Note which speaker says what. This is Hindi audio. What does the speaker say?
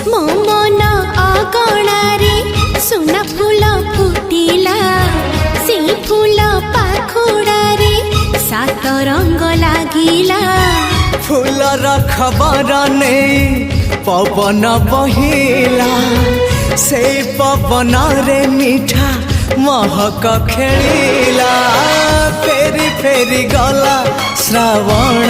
Speaker 1: मो मन अगणारे सुना फूल फुटिला से फूल पाखुड़ारे सात रंग लागिला
Speaker 2: फूलर खबर नहीं पवन बहिला से पवन रे मीठा महक खेलिला फेरी फेरी गला श्रावण